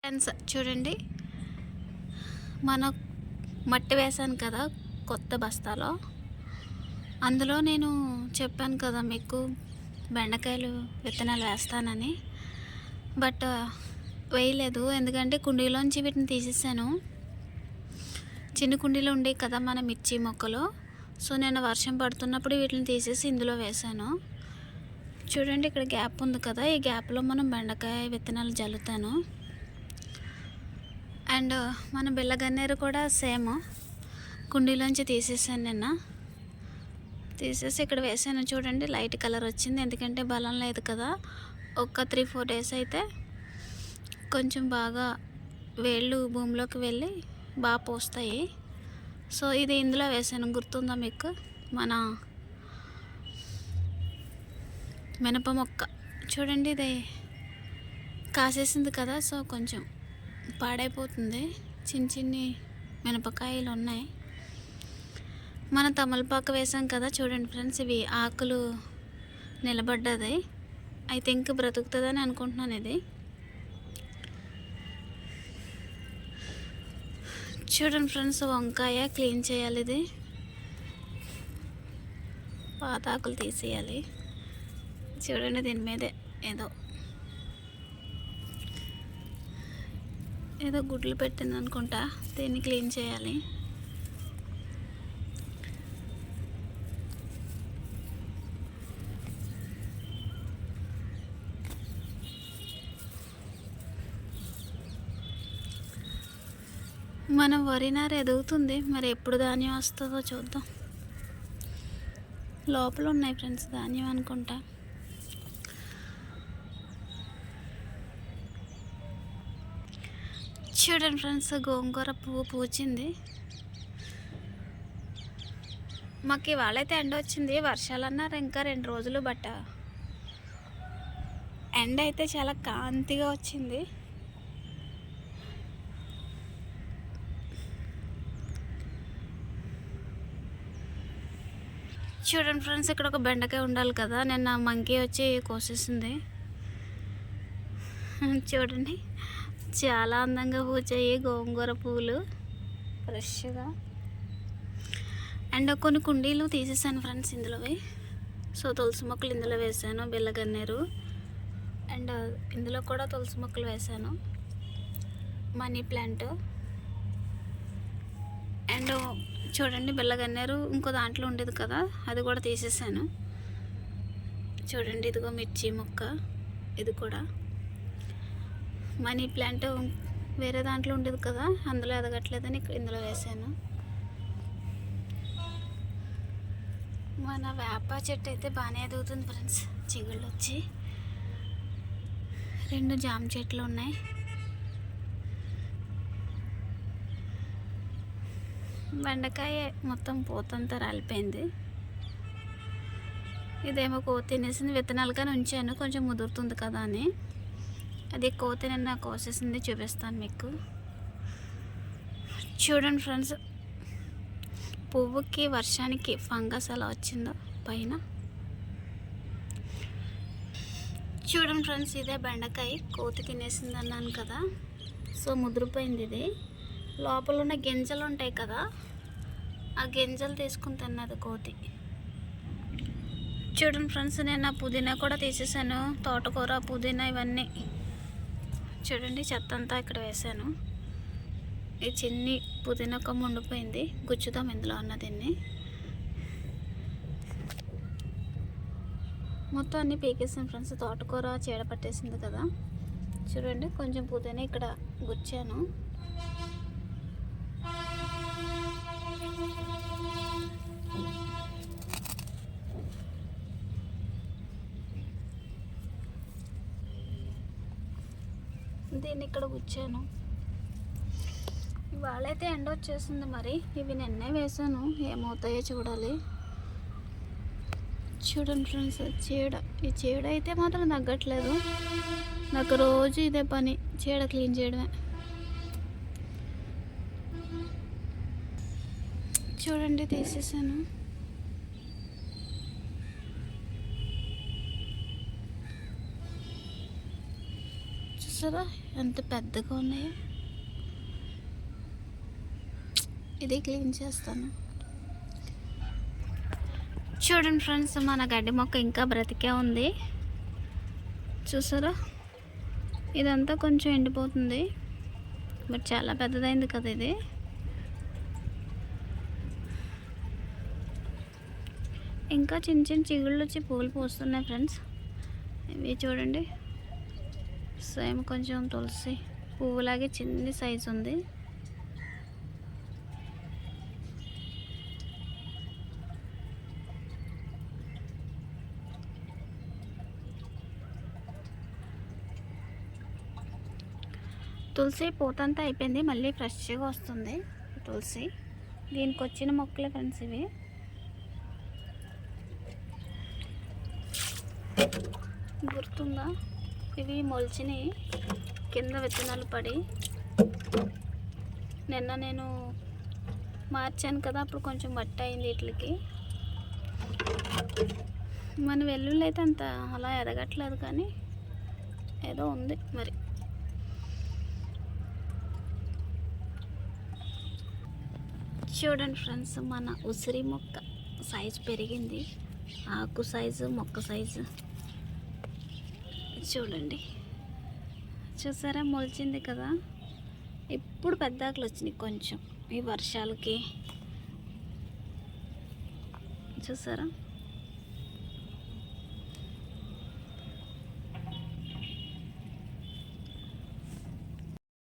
Friends చూడండి, మన మట్టి వేసాను కదా కొత్త బస్తాలో. అందులో నేను చెప్పాను కదా మీకు బెండకాయలు విత్తనాలు వేస్తానని. బట్ వేయలేదు, ఎందుకంటే కుండీలోంచి వీటిని తీసేసాను. చిన్న కుండీలో ఉండే కదా మన మిర్చి మొక్కలు. సో నేను వర్షం పడుతున్నప్పుడు వీటిని తీసేసి ఇందులో వేసాను. చూడండి, ఇక్కడ గ్యాప్ ఉంది కదా, ఈ గ్యాప్లో మనం బెండకాయ విత్తనాలు జల్లుతాను. అండ్ మన బిళ్ళగన్నేరు కూడా సేమ్ కుండీలోంచి తీసేసాను. నిన్న తీసేసి ఇక్కడ వేసాను. చూడండి, లైట్ కలర్ వచ్చింది, ఎందుకంటే బలం లేదు కదా. ఒక 3-4 డేస్ అయితే కొంచెం బాగా వేళ్ళు భూమిలోకి వెళ్ళి బాగా పోస్తాయి. సో ఇది ఇందులో వేసాను, గుర్తుందా మీకు? మన మినప మొక్క చూడండి, ఇది కాసేసింది కదా. సో కొంచెం పాడైపోతుంది, చిన్ని మినపకాయలు ఉన్నాయి. మన తమలపాకు వేసాం కదా, చూడండి ఫ్రెండ్స్, ఇవి ఆకులు నిలబడ్డది. ఐ థింక్ బ్రతుకుతుందని అనుకుంటున్నాను. ఇది చూడండి ఫ్రెండ్స్, వంకాయ క్లీన్ చేయాలి. ఇది పాత ఆకులు తీసేయాలి. చూడండి, దీని మీదే ఏదో గుడ్లు పెట్టింది అనుకుంటా, దీన్ని క్లీన్ చేయాలి. మన వరి నార ఎదుగుతుంది, మరి ఎప్పుడు ధాన్యం వస్తుందో చూద్దాం. లోపల ఉన్నాయి ఫ్రెండ్స్ ధాన్యం అనుకుంటా. చూడండి ఫ్రెండ్స్, గోంగూర పువ్వు పూచింది. మాకు ఇవాళైతే ఎండ వచ్చింది, వర్షాలు అన్నారు ఇంకా 2 రోజులు. బట్ ఎండ అయితే చాలా కాంతిగా వచ్చింది. చూడండి ఫ్రెండ్స్, ఇక్కడ ఒక బెండకాయ ఉండాలి కదా, నిన్న మంకీ వచ్చి కోసేసింది. చూడండి, చాలా అందంగా పూచాయి గోంగూర పువ్వులు ఫ్రెష్గా. అండ్ కొన్ని కుండీలు తీసేసాను ఫ్రెండ్స్ ఇందులోవి. సో తులసి మొక్కలు ఇందులో వేసాను, బిళ్ళగన్నేరు. అండ్ ఇందులో కూడా తులసి మొక్కలు వేసాను, మనీ ప్లాంట్. అండ్ చూడండి, బిళ్ళగన్నేరు ఇంకో దాంట్లో ఉండేది కదా, అది కూడా తీసేసాను. చూడండి, ఇదిగో మిర్చి మొక్క, ఇది కూడా మనీ ప్లాంట్ వేరే దాంట్లో ఉండేది కదా, అందులో ఎదగట్లేదని ఇందులో వేసాను. మన వేప చెట్టు అయితే బాగానే ఎదుగుతుంది ఫ్రెండ్స్, చిగుళ్ళు వచ్చి. 2 జామ చెట్లు ఉన్నాయి. బెండకాయ మొత్తం పూతంతా రాలిపోయింది. ఇదేమో కోతి తినేసింది, విత్తనాలు కానీ ఉంచాను కొంచెం ముదురుతుంది కదా అని. అది కోతి నిన్న కోసేసింది, చూపిస్తాను మీకు. చూడండి ఫ్రెండ్స్, పువ్వుకి వర్షానికి ఫంగస్ ఎలా వచ్చిందో పైన. చూడండి ఫ్రెండ్స్, ఇదే బెండకాయ కోతి తినేసింది అన్నాను కదా. సో ముదిరిపోయింది ఇది. లోపల ఉన్న గింజలు ఉంటాయి కదా, ఆ గింజలు తీసుకుని తిన్నది కోతి. చూడండి ఫ్రెండ్స్, నేను పుదీనా కూడా తీసేసాను, తోటకూర పుదీనా ఇవన్నీ. చూడండి, చెత్త అంతా ఇక్కడ వేసాను. ఈ చిన్ని పుదీనా కొమ్మ ఉండిపోయింది, గుచ్చుదాం ఇందులో ఉన్న దీన్ని. మొత్తం అన్నీ పీకేసాను ఫ్రెండ్స్, తోటకూర చీడ పట్టేసింది కదా. చూడండి, కొంచెం పుదీనా ఇక్కడ గుచ్చాను. దీన్ని ఇక్కడ గుచ్చాను. ఇవాళైతే ఎండ వచ్చేసింది, మరి ఇవి నిన్నే వేసాను, ఏమవుతాయో చూడాలి. చూడండి ఫ్రెండ్స్, చీడ, ఈ చీడ అయితే మాత్రం తగ్గట్లేదు. నాకు రోజు ఇదే పని, చీడ క్లీన్ చేయడమే. చూడండి, తీసేసాను. చూసారా ఎంత పెద్దగా ఉన్నాయో. ఇది క్లీన్ చేస్తాను. చూడండి ఫ్రెండ్స్, మన గడ్డి మొక్క ఇంకా బ్రతికే ఉంది. చూసారా, ఇదంతా కొంచెం ఎండిపోతుంది, బట్ చాలా పెద్దదైంది కదా ఇది. ఇంకా చిన్న చిన్న చిగుళ్ళు వచ్చి పూలు పూస్తున్నాయి ఫ్రెండ్స్. ఇవి చూడండి, సేమ్ కొంచెం తులసి పువ్వులాగే చిన్ని సైజు ఉంది. తులసి పూతంతా అయిపోయింది, మళ్ళీ ఫ్రెష్గా వస్తుంది తులసి. దీనికి వచ్చిన మొక్కలే ఫ్రెండ్స్ ఇవి. గుర్తుందా, ఇవి మొలిచిని కింద విత్తనాలు పడి. నిన్న నేను మార్చాను కదా, అప్పుడు కొంచెం మట్టి అయింది వీటికి. మన వెల్లుల్లి అయితే అంత అలా ఎదగట్లేదు, కానీ ఏదో ఉంది మరి. చూడండి ఫ్రెండ్స్, మన ఉసిరి మొక్క సైజు పెరిగింది. ఆకు సైజు, మొక్క సైజు చూడండి. చూసారా, మొలిచింది కదా. ఇప్పుడు పెద్ద ఆకులు వచ్చినాయి కొంచెం ఈ వర్షాలకి. చూసారా.